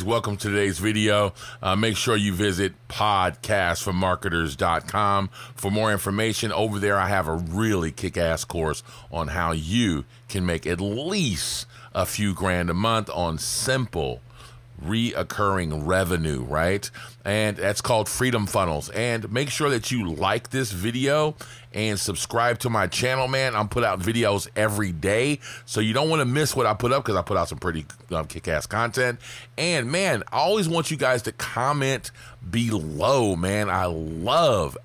guys, welcome to today's video. Make sure you visit podcastformarketers.com for more information. Over there, I have a really kick-ass course on how you can make at least a few grand a month on simple reoccurring revenue, right? And that's called Freedom Funnels. And make sure that you like this video and subscribe to my channel, man. I'm put out videos every day, so you don't want to miss what I put up, because I put out some pretty kick-ass content. And man, I always want you guys to comment below, man. I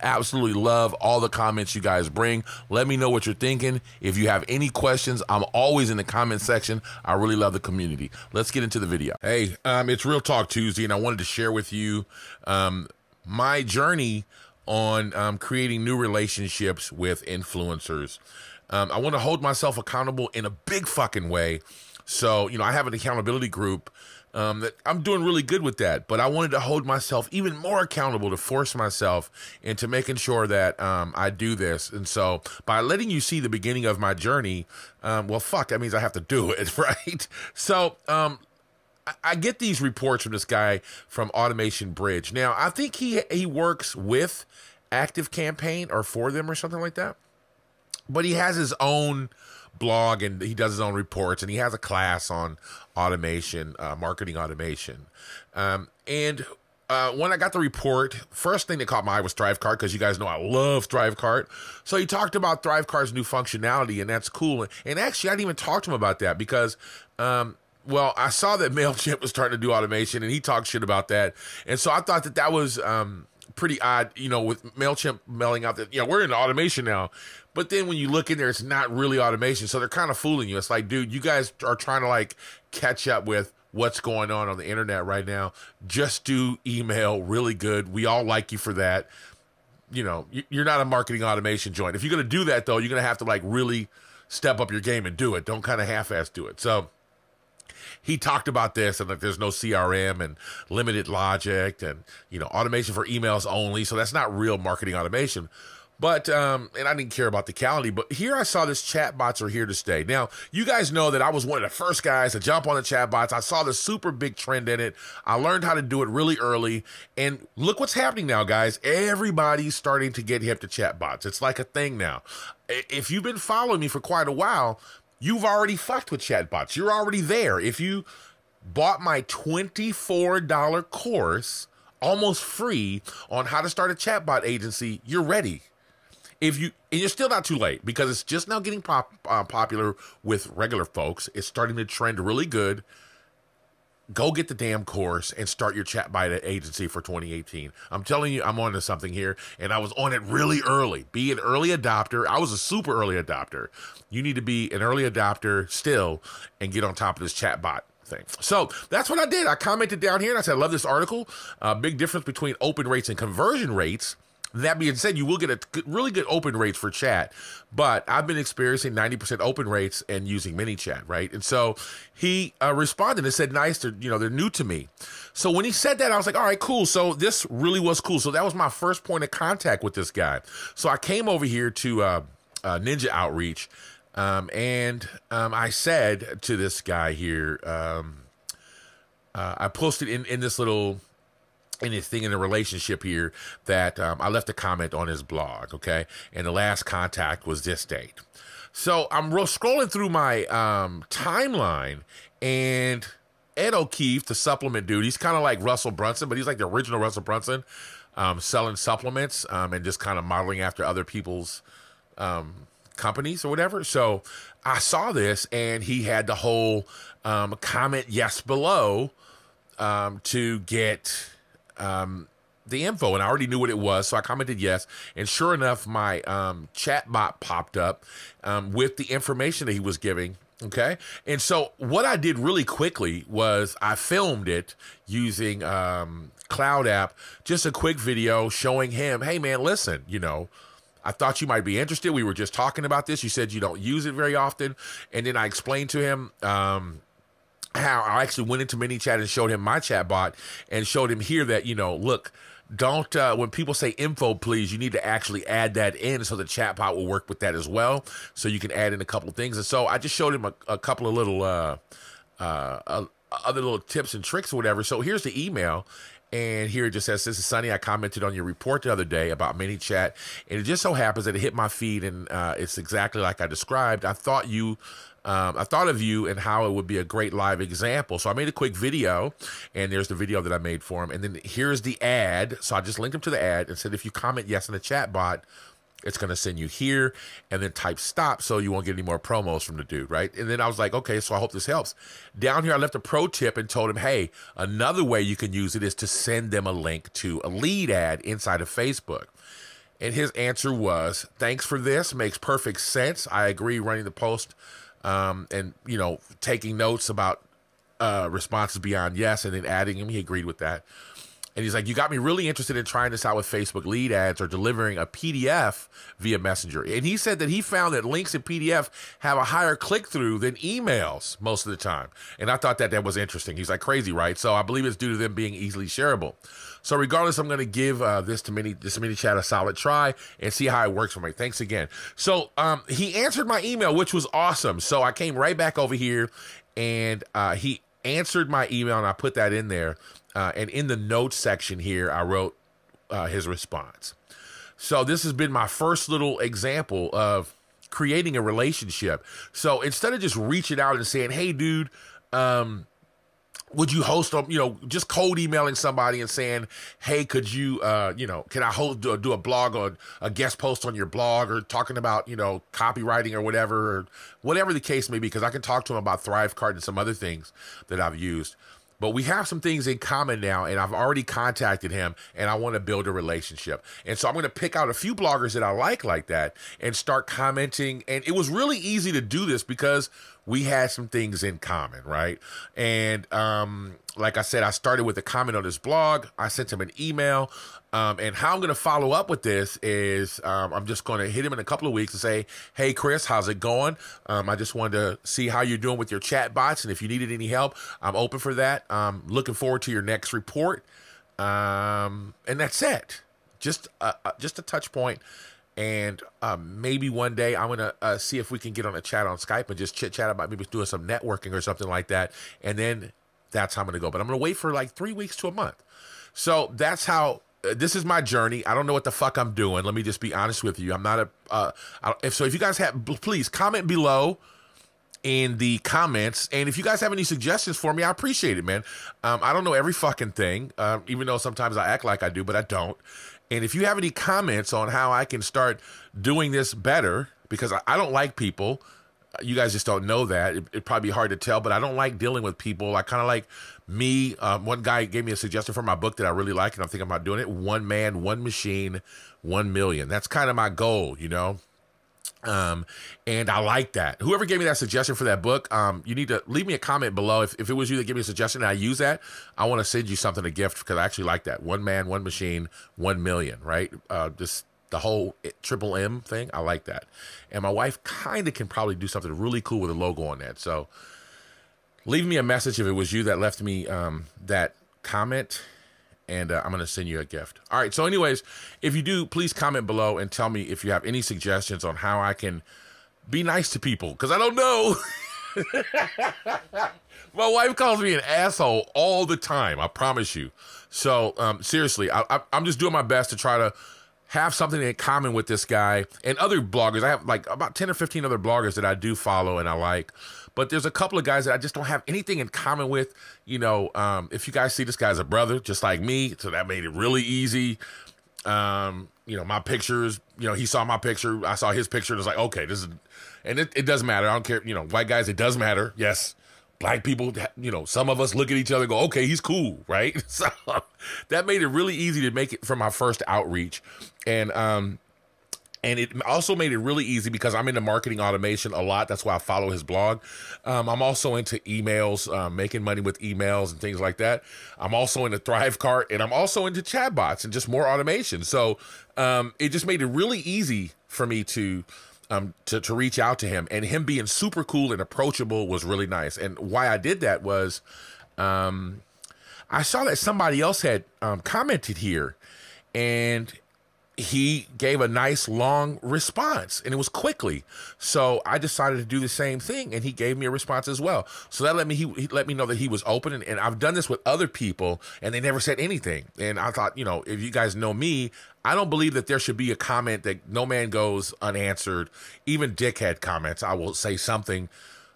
absolutely love all the comments you guys bring. Let me know what you're thinking. If you have any questions, I'm always in the comment section. I really love the community. Let's get into the video. Hey, it's Real Talk Tuesday, and I wanted to share with you my journey on creating new relationships with influencers. I want to hold myself accountable in a big fucking way. So, I have an accountability group that I'm doing really good with that, but I wanted to hold myself even more accountable, to force myself into making sure that I do this. And so by letting you see the beginning of my journey, well, fuck, that means I have to do it, right? So, I get these reports from this guy from Automation Bridge. Now, I think he works with Active Campaign or for them or something like that. But he has his own blog, and he does his own reports, and he has a class on automation, marketing automation. When I got the report, first thing that caught my eye was ThriveCart, because you guys know I love ThriveCart. So he talked about ThriveCart's new functionality, and that's cool. And actually, I didn't even talk to him about that because well, I saw that MailChimp was starting to do automation, and he talked shit about that. And so I thought that that was pretty odd, with MailChimp mailing out that, we're in automation now. But then when you look in there, it's not really automation. So they're kind of fooling you. It's like, dude, you guys are trying to catch up with what's going on the internet right now. Just do email really good. We all like you for that. You're not a marketing automation joint. If you're going to do that, though, you're going to have to really step up your game and do it. Don't kind of half-ass do it. So he talked about this, and there's no CRM and limited logic and, automation for emails only. So that's not real marketing automation. But, and I didn't care about the quality, but here I saw this chatbots are here to stay. Now, you guys know that I was one of the first guys to jump on the chatbots. I saw the super big trend in it. I learned how to do it really early. And look what's happening now, guys. Everybody's starting to get hip to chatbots. It's like a thing now. If you've been following me for quite a while, you've already fucked with chatbots. You're already there. If you bought my $24 course, almost free, on how to start a chatbot agency, you're ready. And you're still not too late, because it's just now getting popular with regular folks. It's starting to trend really good. Go get the damn course and start your chatbot agency for 2018. I'm telling you, I'm onto something here, and I was on it really early. Be an early adopter. I was a super early adopter. You need to be an early adopter still and get on top of this chatbot thing. So that's what I did. I commented down here, and I said, I love this article. Big difference between open rates and conversion rates. That being said, you will get a really good open rates for chat, but I've been experiencing 90% open rates and using ManyChat, right? And so he responded and said, nice, they're new to me. So when he said that, I was like, all right, cool. So this really was cool. So that was my first point of contact with this guy. So I came over here to Ninja Outreach, and I said to this guy here, I posted in this little anything in a relationship here that I left a comment on his blog, okay? And the last contact was this date. So I'm scrolling through my timeline, and Ed O'Keefe, the supplement dude, he's kind of like Russell Brunson, but he's like the original Russell Brunson, selling supplements and just kind of modeling after other people's companies or whatever. So I saw this, and he had the whole comment yes below to get the info, and I already knew what it was, so I commented yes, and sure enough, my chat bot popped up with the information that he was giving, okay? And so what I did really quickly was I filmed it using Cloud App, just a quick video showing him, hey man, listen, I thought you might be interested. We were just talking about this. You said you don't use it very often, and then I explained to him how I actually went into ManyChat and showed him my chat bot, and showed him here that, look, don't, when people say info, please, you need to actually add that in, so the chat bot will work with that as well. So you can add in a couple of things. And so I just showed him a couple of little other little tips and tricks or whatever. So here's the email. And here it just says, "This is Sonny. I commented on your report the other day about ManyChat, and it just so happens that it hit my feed, and it's exactly like I described. I thought of you and how it would be a great live example. So I made a quick video, and there's the video that I made for him. And then here's the ad. So I just linked him to the ad and said, if you comment yes in the chat bot, it's going to send you here, and then type stop so you won't get any more promos from the dude, right? And then I was like, okay, so I hope this helps. Down here, I left a pro tip and told him, hey, another way you can use it is to send them a link to a lead ad inside of Facebook. And his answer was, thanks for this. Makes perfect sense. I agree, running the post and, you know, taking notes about responses beyond yes, and then adding him. He agreed with that. And he's like, you got me really interested in trying this out with Facebook lead ads or delivering a PDF via Messenger. And he said that he found that links in PDF have a higher click-through than emails most of the time. And I thought that was interesting. He's like, crazy, right? So I believe it's due to them being easily shareable. So regardless, I'm going to give this ManyChat a solid try and see how it works for me. Thanks again. So he answered my email, which was awesome. So I came right back over here, and he answered my email, and I put that in there. And in the notes section here, I wrote his response. So this has been my first little example of creating a relationship. So instead of just reaching out and saying, hey, dude, would you host, just cold emailing somebody and saying, hey, could you, can I do a blog or a guest post on your blog, or talking about, copywriting or whatever the case may be, because I can talk to him about ThriveCart and some other things that I've used. But we have some things in common now, and I've already contacted him, and I want to build a relationship. And so I'm going to pick out a few bloggers that I like that, and start commenting. And it was really easy to do this because we had some things in common, right? And like I said, I started with a comment on his blog. I sent him an email. And how I'm going to follow up with this is I'm just going to hit him in a couple of weeks and say, hey, Chris, how's it going? I just wanted to see how you're doing with your chat bots. And if you needed any help, I'm open for that. Looking forward to your next report. And that's it. Just a touch point. And maybe one day I'm going to see if we can get on a chat on Skype and just chit-chat about maybe doing some networking or something like that. And then that's how I'm going to go. But I'm going to wait for like 3 weeks to a month. So that's how... This is my journey. I don't know what the fuck I'm doing. Let me just be honest with you. I'm not if you guys have, please comment below in the comments. And if you guys have any suggestions for me, I appreciate it, man. I don't know every fucking thing, even though sometimes I act like I do, but I don't. And if you have any comments on how I can start doing this better, because I don't like people. You guys just don't know that. It'd probably be hard to tell, but I don't like dealing with people. I kind of like me. One guy gave me a suggestion for my book that I really like, and I'm thinking about doing it. 1 man, 1 machine, 1 million. That's kind of my goal, and I like that. Whoever gave me that suggestion for that book, you need to leave me a comment below. If it was you that gave me a suggestion and I use that, I want to send you something, a gift, because I actually like that. 1 man, 1 machine, 1 million, right? The whole triple M thing, I like that. And my wife kind of can probably do something really cool with a logo on that. So leave me a message if it was you that left me that comment, and I'm going to send you a gift. All right, so anyways, if you do, please comment below and tell me if you have any suggestions on how I can be nice to people, because I don't know. My wife calls me an asshole all the time, I promise you. So seriously, I'm just doing my best to try to have something in common with this guy and other bloggers. I have like about 10 or 15 other bloggers that I do follow and I like, but there's a couple of guys that I just don't have anything in common with. If you guys see, this guy's a brother just like me, so that made it really easy. My pictures, he saw my picture, I saw his picture, and it's like, okay, this is, and it doesn't matter. I don't care, white guys, it does matter. Yes. Black people, some of us look at each other and go, okay, he's cool, right? So that made it really easy to make it for my first outreach. And it also made it really easy because I'm into marketing automation a lot. That's why I follow his blog. I'm also into emails, making money with emails and things like that. I'm also into ThriveCart, and I'm also into chatbots and just more automation. So it just made it really easy for me to reach out to him, and him being super cool and approachable was really nice. And why I did that was I saw that somebody else had commented here, and he gave a nice long response, and it was quickly. So I decided to do the same thing, and he gave me a response as well. So that let me he let me know that he was open, and I've done this with other people, and they never said anything. And I thought, if you guys know me, I don't believe that there should be a comment that no man goes unanswered. Even dickhead comments, I will say something.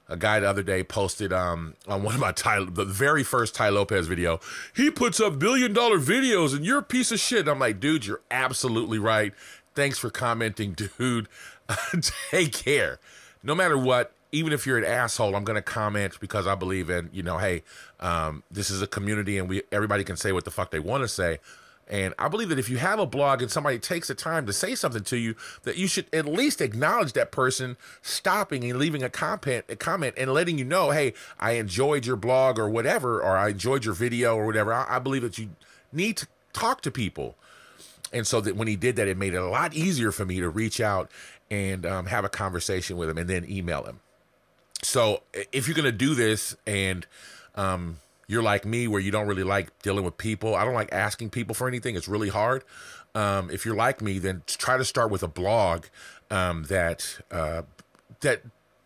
A guy the other day posted on one of my the very first Ty Lopez video, he puts up $1 billion videos and you're a piece of shit. I'm like, dude, you're absolutely right. Thanks for commenting, dude. Take care. No matter what, even if you're an asshole, I'm going to comment because I believe in, hey, this is a community and everybody can say what the fuck they want to say. And I believe that if you have a blog and somebody takes the time to say something to you, that you should at least acknowledge that person stopping and leaving a comment and letting you know, hey, I enjoyed your blog or whatever, or I enjoyed your video or whatever. I believe that you need to talk to people. And so that when he did that, it made it a lot easier for me to reach out and have a conversation with him and then email him. So if you're going to do this and you're like me where you don't really like dealing with people, I don't like asking people for anything. It's really hard. If you're like me, then try to start with a blog that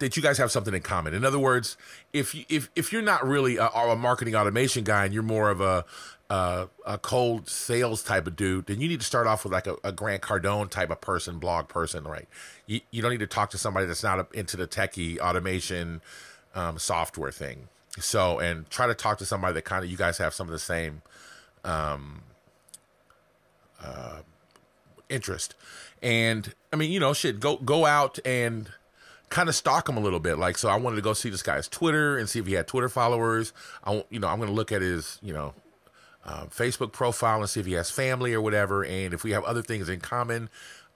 you guys have something in common. In other words, if you're not really a marketing automation guy and you're more of a cold sales type of dude, then you need to start off with like a Grant Cardone type of person, blog person, right? You don't need to talk to somebody that's not into the techie automation software thing. So, and try to talk to somebody that kind of, you guys have some of the same interest. And I mean, shit, go out and kind of stalk him a little bit. Like, so I wanted to go see this guy's Twitter and see if he had Twitter followers. I'm going to look at his, Facebook profile and see if he has family or whatever. And if we have other things in common,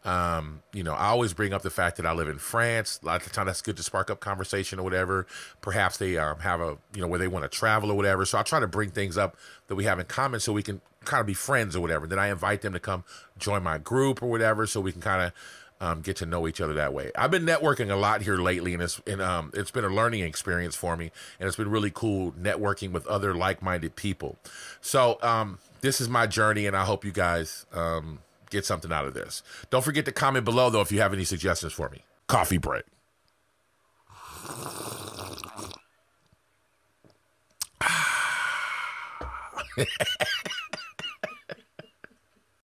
I always bring up the fact that I live in France. A lot of the time that's good to spark up conversation or whatever. Perhaps they have where they want to travel or whatever. So I try to bring things up that we have in common so we can kind of be friends or whatever. Then I invite them to come join my group or whatever so we can kind of get to know each other that way. I've been networking a lot here lately, and it's been a learning experience for me, and it's been really cool networking with other like-minded people. So this is my journey, and I hope you guys get something out of this. Don't forget to comment below, though, if you have any suggestions for me. Coffee break.